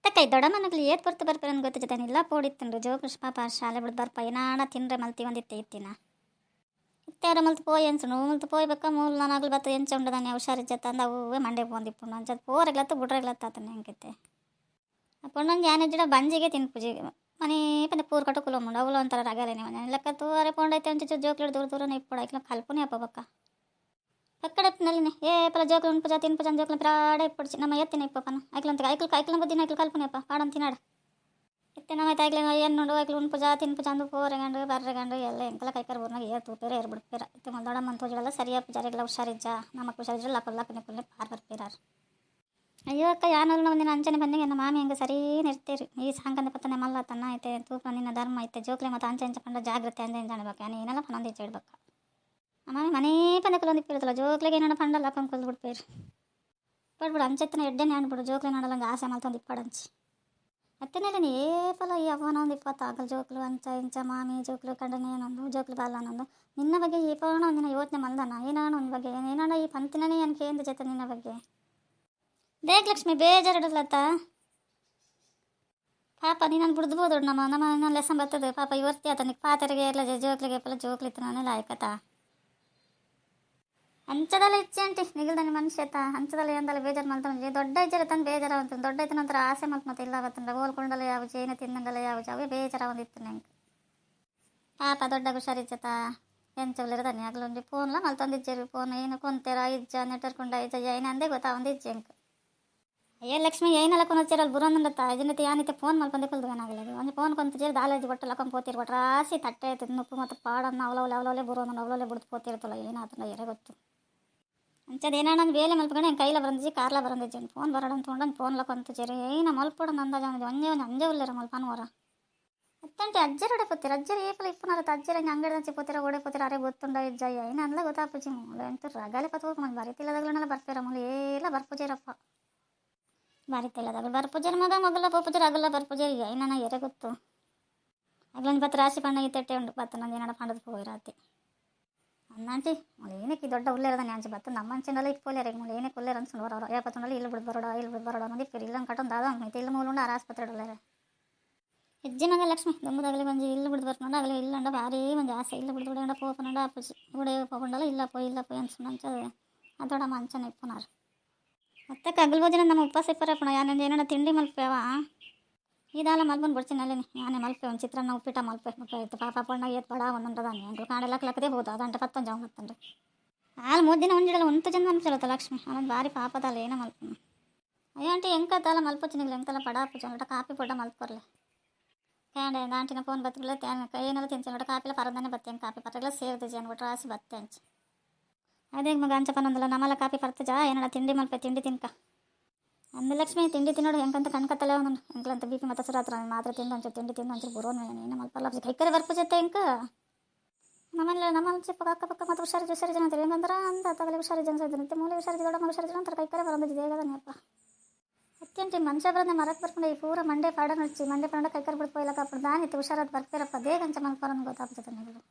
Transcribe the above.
ತಕ್ಕ ದೊಡ್ಡ ಮನಗ್ಲಿ ಏತ್ ಬರ್ತು ಬರ್ಪೇರ ಅಂತ ಗೊತ್ತ ಜೊತೆ ಇಲ್ಲ ಪೋಡಿತ್ತನ್ರಿ ಜೋಕೃಷ್ ಪಾಪ ಶಾಲೆ ಬಿಡ್ದು ಬರ್ಪ ಏನಾಣ ತಿನ್ರೆ ಮಲ್ತಿ ಒಂದಿತ್ತೆ ಇತ್ತಿನ ಇತ್ತಾರ ಮಲ್ತು ಪೋಯ್ ಅನ್ಸು ಮಲ್ತು ಪೋಯ್ ಬಕ್ಕ ಮೂಲ ನಾನಾಗ್ಲಿ ಬತ್ತ ಎಂಚ ಉಂಡದಾನೆ ಹುಷಾರಿಜ್ಜತ್ತ ಅಂದ ಅವೇ ಮಂಡೆ ಬಂದಿಪ್ಪು ಅಂಚದು ಪೋರಗ್ಲತ್ತು ಬುಡ್ರಗ್ಲತ್ತ ಆತನ ಹೆಂಗಿತ್ತೆ ಅಪ್ಪಣ್ಣೊಂದು ಜಾನಿಜ್ಜಿಡ ಬಂಜಿಗೆ ತಿನ್ಪುಜಿ ಮನೆ ಪಂದೆ ಪೂರ್ ಕಟ್ಟುಕುಲ ಮುಂಡು ಅವಳು ಅಂತಾರ ರಗಲೇನೆ ಮನೆ ಲೆಕ್ಕ ತೂವರೆ ಪೋಂಡೈತೆ ಅಂಚು ಜೋಕ್ಲಿಡ್ ದೂರ ದೂರನೇ ಇಪ್ಪಡ ಐಕ್ಲ ಕಲ್ಪನೆ ಅಪ್ಪ ಬಕ್ಕ ಪಕ್ಕಡಪ್ಪಿನಲ್ಲಿನೇ ಪಲ ಜೋಕ್ಲು ಉಣ್ಪುಜ ತಿನ್ಪುಜ ಜೋಕ್ಲ ಪ್ರಾಡ ಇಪ್ಪಡ್ಚಿ ನಮ್ಮ ಎತ್ತಿನ ಇಪ್ಪಪ್ಪನ ಐಕ್ಲಂತ ಐಕ್ಲ ಬುದ್ಧಿನ ಐಕ್ಲು ಕಲ್ಪನೆಯಪ್ಪ ಪಾಡಂತ ತಿನ್ನಾಡ ಎತ್ತೆ ನಮ್ಮ ಐಕ್ಲ ಏನು ನೋಡು ಐಕ್ಲು ಉಣ್ಪುಜ ತಿನ್ಪುಜ ಅಂದು ಪೋರೆಗಂಡು ಬರ್ರೆಗಂಡು ಎಲ್ಲ ಎಂಕಲ ಕೈಕರ ಊರ್ನಾಗ ತೂಪೇರ ಏರ್ಬಿಡ್ಪೇರ ಇತ್ತು ದೊಡ್ಡ ಮಂತೋಜಿಗಳೆಲ್ಲ ಸರಿಯಪ್ಪ ಜರಿಗೆಲ್ಲ ಹುಷಾರಿಜ್ಜ ನಮ್ಮಕ್ಕೆ ಹುಷಾರಿಜ್ಜ ಲಕ್ಕನೆ ಕುಲ್ಲೆ ಪಾರ್ ಬರ್ಪೇರಾರು ಅಯ್ಯೋ ಅಕ್ಕ ಯಾನಲ್ಲ ಒಂದಿನ ಅಂಚನೆ ಬಂದಂಗೆ ನಮ್ಮ ಮಾಮಿ ಹಂಗೆ ಸರಿ ನಿರ್ತೀರಿ ಈ ಸಾಂಕಂದ ಪತ್ತನೆ ಮಲ್ಲ ತನ್ನ ಐತೆ ತೂಪ ನಿನ್ನ ಧರ್ಮ ಐತೆ ಜೋಕ್ಲೆ ಮತ್ತು ಅಂಚೆ ಅಂಚ ಪಂಡ ಜಾಗ್ರತೆ ಅಂಜೆ ಜಾಣಬೇಕು ಏನೆಲ್ಲ ಪನ್ನೊಂದು ಹೆಚ್ಚು ಇಡ್ಬೇಕು ಅಮ್ಮ ಮನೆ ಪಂದೆ ಕುಲೊಂದು ಇಪ್ಪಿರುತ್ತಲ್ಲ ಜೋಕ್ಲೆಗೆ ಏನಾಡ ಪಂಡಲ್ಲ ಹಾಕೊಂಡು ಕುಲ್ದು ಬಿಡ್ಪೇರು ಪಡ್ಬಿಡು ಅಂಚೆತ್ತನ ಎಡ್ಡೆನೇ ಆಡ್ಬಿಡು ಜೋಕ್ಲೆ ನಾಡಲ್ಲ ಆಸೆ ಮಲ್ತೊಂದು ಇಪ್ಪಡಂಚಿ ಮತ್ತೆನೇಲಿ ಏಪಲ್ಲ ಈ ಅವನ ಒಂದು 20 ಆಗಲ್ ಜೋಕ್ಲು ಅಂಚ ಇಂಚ ಮಾಮಿ ಜೋಕ್ಲು ಕಂಡನೆ ಏನೊಂದು ಜೋಕ್ಲು ಬಾಲ ಅನ್ನೊಂದು ನಿನ್ನ ಬಗ್ಗೆ ಏಪಣ ಒಂದಿನ ಯೋಚನೆ ಮಲ್ದಾನ ಏನಾಣ ಒಂದು ಬಗ್ಗೆ ಏನಾಣ ಈ ಪಂತಿನೇ ಅನ್ಕೆ ಎಂದು ಜೊತೆ ನಿನ್ನ ಬಗ್ಗೆ ದೇख ಲಕ್ಷ್ಮಿ ಬೇಜಾರಿಡಲತ್ತ ಪಾಪ ನೀನು ಬಿಡ್ದುಬೋದು ನಮ್ಮ ಲೆಸನ್ ಬರ್ತದೆ ಪಾಪ ಇವತ್ತೇ ಆತನಿಗೆ ಪಾತರಿಗೆ ಎಲ್ಲ ಜೋಕ್ಲಿಗೆ ಪಲ್ಲ ಜೋಕ್ಲಿತ್ತು ನಾನೆಲ್ಲ ಆಯ್ಕತಾ ಅಂಚದಲ್ಲ ಇಚ್ಚೆ ಅಂಟಿ ನಿಗಲ್ದಾನೆ ಮನುಷ್ಯತ ಅಂಚದಲ್ಲ ಎಂದಲ್ಲ ಬೇಜಾರು ಮಲ್ತಾನೆ ದೊಡ್ಡ ಇಜ್ಜರ ತಂದು ಬೇಜಾರ ಅಂತ ದೊಡ್ಡ ಐತನ ಒಂಥರ ಆಸೆ ಮತ್ತೆ ಇಲ್ಲ ಬತ್ತಂದ್ರೆ ಓಲ್ಕೊಂಡಲ್ಲ ಯಾವ ಜೇನು ತಿನ್ನಂಗಲ್ಲ ಯಾವ ಅವೇ ಬೇಜಾರ ಒಂದಿತ್ತು ನಂಗೆ ಪಾಪ ದೊಡ್ಡ ಹುಷಾರಿಜ್ಜತ ಎಂಚವಲ್ಲಿರದಾನೆ ಆಗ್ಲೊಂದು ಫೋನ್ಲ ಮಲ್ತೊಂದಿಜ್ಜರಿ ಫೋನ್ ಏನು ಕೊಂತೆರ ಇಜ್ಜ ನೆಟ್ಟರ್ಕೊಂಡ ಇಜ್ಜ ಏನು ಅಂದೇ ಗೊತ್ತಾ ಒಂದು ಇಜ್ಜೆ ಅಂಕ ಅಯ್ಯ ಲಕ್ಷ್ಮಿ ಏನಲ್ಲ ಕೊನೊಚ್ಚಿರಲ್ಲ ಬುರೋಂದತ್ತ ಇದನ್ನೈತೆ ಯಾನೈತೆ ಫೋನ್ ಮಲ್ಪಂದೆ ಕುಲ್ದು ಏನಾಗಲ್ಲ ಒಂದು ಫೋನ್ ಕೊಂತ ದಾಲಜಿ ಬಟ್ಟಲು ಹಾಕೊಂಡು ಪೋತಿರ್ ರಾಸಿ ತಟ್ಟೆ ತಿನ್ನುಪ್ಪು ಮತ್ತು ಪಾಡನ್ನು ಅವಲವಲೆ ಬುರೋಂದು ಅವಲವಲೆ ಬಿಡ್ದು ಪೋತಿರ್ತಲ್ಲ ಏನಾತಲ್ಲ ಎರೆ ಗೊತ್ತು ಅಂಚದೇನ ನಾನು ಬೇಲೆ ಮಲ್ಪಕೊಂಡು ಹೆಂಗೆ ಕೈಲ ಬರಂದಿಜ್ಜಿ ಕಾರ್ಲ ಬರಂದಿಜ್ಜಿ ಫೋನ್ ಬರೋಣ ತೊಗೊಂಡು ಫೋನ್ಲ ಕೊಂತ ಜರಿ ಏನ ಮಲ್ಪಡ ಅಂದಾಜ ಒಂದೇ ಉಳ್ಳೇರ ಮಲ್ಪನವರ ಮತ್ತಂಟೆ ಅಜ್ಜರಡೆ ಪೋತಿರ ಅಜ್ಜರು ಏಪಲ ಇಪ್ಪನಾರತ್ತ ಅಜ್ಜರ ಹಿಂಗೆ ಅಂಗಡಿ ಹಚ್ಚಿ ಪೋತಿರ ಓಡೆ ಪೋತಿರ ಅರೆ ಗೊತ್ತುಂಡ ಇಜ್ಜಯ್ಯ ಏನು ಅಂದಲ ಗೊತ್ತಾಪುಜಿ ಮೂಲ ಎಂತ ರಗಾಲೆ ಪತ್ಬೇಕು ಮಂದು ಬರಿತಿಲ್ಲದಾಗಲೆಲ್ಲ ಬರ್ಪೇರ ಮೂಲ ಎಲ್ಲ ಬರ್ಪುಜೇರಪ್ಪ ಬರಿತಿಲ್ಲದಾಗ ಬರ್ಪುಜೇರ ಮಗಲ ಪೋಪುಜೇರ ಆಗಲ್ಲ ಬರ್ಪುಜೇರಿ ಏನ ಎರೆ ಗೊತ್ತು ಅಗ್ಲೊಂದು ಬತ್ತು ರಾಶಿ ಪಣ್ಣ ಇತ್ತೆಟ್ಟೆ ಉಂಡು ಬತ್ತು ನಂದು ಏನಾಡ ಪಂಡದ ಹೋಗಿರಾತಿ ಅನ್ನಂಟಿ ಏನಕ್ಕೆ ದೊಡ್ಡ ಉಳ್ಳೇರದಾನೆ ಅಂಚೆ ಬತ್ತು ನಮ್ಮ ಅಂಚಿನಲ್ಲ ಇಪ್ಪೋಲೇರ ಮೂಲ ಏನಕ್ಕೆ ಉಳ್ಳೇರ ಅನ್ಸ್ಕೊಂಡು ಬರೋರು ಏಪತ್ತೊಂಡಲ್ಲಿ ಇಲ್ಲಿ ಬಿಡು ಬರೋಡ ಅನ್ನೋದು ಇಪ್ಪರು ಇಲ್ಲ ಕಟ್ಟೊಂದು ಅದ ಐತೆ ಇಲ್ಲಿ ಮೂಲುಂಡು ಆಸ್ಪತ್ರೆ ಇಡಲೇರೆ ಹೆಜ್ಜಿನಾಗ ಲಕ್ಷ್ಮಿ ದೊಂಬದಾಗಲಿ ಬಂದು ಇಲ್ಲಿ ಬಿಡ್ದು ಬರ್ಕೊಂಡು ಆಗಲಿ ಇಲ್ಲಂಡ ಭಾರಿ ಒಂದು ಆಸೆ ಇಲ್ಲ ಬಿಡ್ದು ಬಿಡಂಡ ಪೋಪನಂಡ ಅಪ್ಪುಜಿ ಉಡೆ ಪೋಕೊಂಡಲ್ಲ ಇಲ್ಲ ಪೋಯ್ ಅನ್ಸ್ಕೊಂಡು ಅಂಚದೆ ಅದೊಡ ಮಂಚನ ಇಪ್ಪನಾರು ಮತ್ತೆ ಕಗಲ್ ಭೋಜನ ನಮ್ಮ ಉಪವಾಸ ಇಪ್ಪರಪ್ಪಣ ಯಾನಂದು ಏನಾರ ತಿಂಡಿ ಮಲ್ಪೇವ ಇದಾಲ ಮಲ್ಬಂದು ಬಿಡ್ತೀನಿ ಅಲ್ಲಿ ಯಾನೇ ಮಲ್ಪೆ ಒಂದು ಚಿತ್ರಾನ್ನ ಉಪ್ಪಿಟ್ಟ ಮಲ್ಪೆ ಇತ್ತು ಪಾಪ ಪಣ್ಣ ಏತ್ ಬಡ ಒಂದೊಂದದಾನೆ ಅಂಗಳು ಕಾಡೆಲ್ಲ ಕ್ಲಕ್ಕದೇ ಹೋದ ಅದಂಟ 10 ಜಾವ ಮತ್ತಂಡ್ರಿ ಹಾಲು 3 ದಿನ ಉಂಡಿಡಲ್ಲ ಉಂಟು ಜನ ಅನ್ಸಲತ್ತ ಲಕ್ಷ್ಮಿ ಅವನೊಂದು ಭಾರಿ ಪಾಪದಲ್ಲ ಏನೋ ಮಲ್ಪ ಅಯ್ಯೋ ಆಂಟಿ ಹೆಂಕತ್ತಲ್ಲ ಮಲ್ಪಚ್ಚಿನಿಲ್ಲ ಎಂಕಲ್ಲ ಪಡಾಪುಚ್ಚ ಅಂಗಟ ಕಾಪಿ ಪೊಡ್ಡ ಮಲ್ಪರ್ಲೆ ಕ್ಯಾಂಡೆ ಆಂಟಿನ ಫೋನ್ ಬತ್ತಿಲ್ಲ ಏನೆಲ್ಲ ತಿನ್ಸಂಗಟ ಕಾಪಿಲ್ಲ ಪರದಾನೆ ಬತ್ತೇನು ಕಾಪಿ ಪತ್ರೆಲ್ಲ ಸೇರಿದೆ ಅನ್ಬಿಟ್ಟು ರಾಸಿ ಬತ್ತೆ ಅಂಚೆ ಅದೇ ಮಗ ಅಂಚಪ್ಪನೊಂದಲ್ಲ ನಮ್ಮಲ್ಲ ಕಾಪಿ ಪರ್ತಜಾ ಏನಾಡ ತಿಂಡಿ ಮಲ್ಪೆ ತಿಂಡಿ ತಿನ್ಕ ಅಂದ ಲಕ್ಷ್ಮಿ ತಿಂಡಿ ತಿನ್ನೋಡು ಹೆಂಗಂತ ಕಣ್ಕತ್ತಲ್ಲ ಅವನು ಹೆಂಗ್ಲಂತ ಬಿ ಪಿ ಮತ್ತು ಹತ್ರ ಮಾತ್ರ ತಿಂದು ಒಂಚೂರು ತಿಂಡಿ ತಿಂದು ಒಂಚೂರು ಬರೋನು ಏನು ಮಲ್ಪಲ್ಲ ಕೈಕರೆ ಬರ್ಪುಜತ್ತೆ ಹೆಂಕ ನಮ್ಮಲ್ಲಿ ಚಿಕ್ಕ ಅಕ್ಕಪಕ್ಕ ಮತ್ತು ಹುಷಾರಿ ಜನ ಅಂತಾರೆ ಹೆಂಗಂದ್ರೆ ಅಂತ ತಗಲಿ ಹುಷಾರಿ ಜನ ಇದ್ದಂತೆ ಮೂಲೆ ಹುಷಾರಿ ದೊಡ್ಡ ಹುಷಾರಿ ಜನ ಅಂತಾರೆ ಕೈಕರೆ ಬರೋದಿದೆ ಹೇಗದನಪ್ಪ ಅತ್ಯಂತ ಮನುಷ್ಯ ಬರೋದೇ ಮರಕ್ಕೆ ಬರ್ಕೊಂಡು ಈ ಪೂರ ಮಂಡೆ ಪಾಡ ನಡ್ಚಿ ಮಂಡೆ ಪಾಡ ಕೈಕರೆ ಬಿಡ್ಪೋ ಇಲ್ಲ ಕಪ್ಪು ದಾನಿತ್ತು ಹುಷಾರಾದ ಬರ್ತೀರಪ್ಪ ದೇಗಂಚ ಮಲ್ಪರನ್ನು ಗೊತ್ತಾಗ್ತದೆ ನೀವು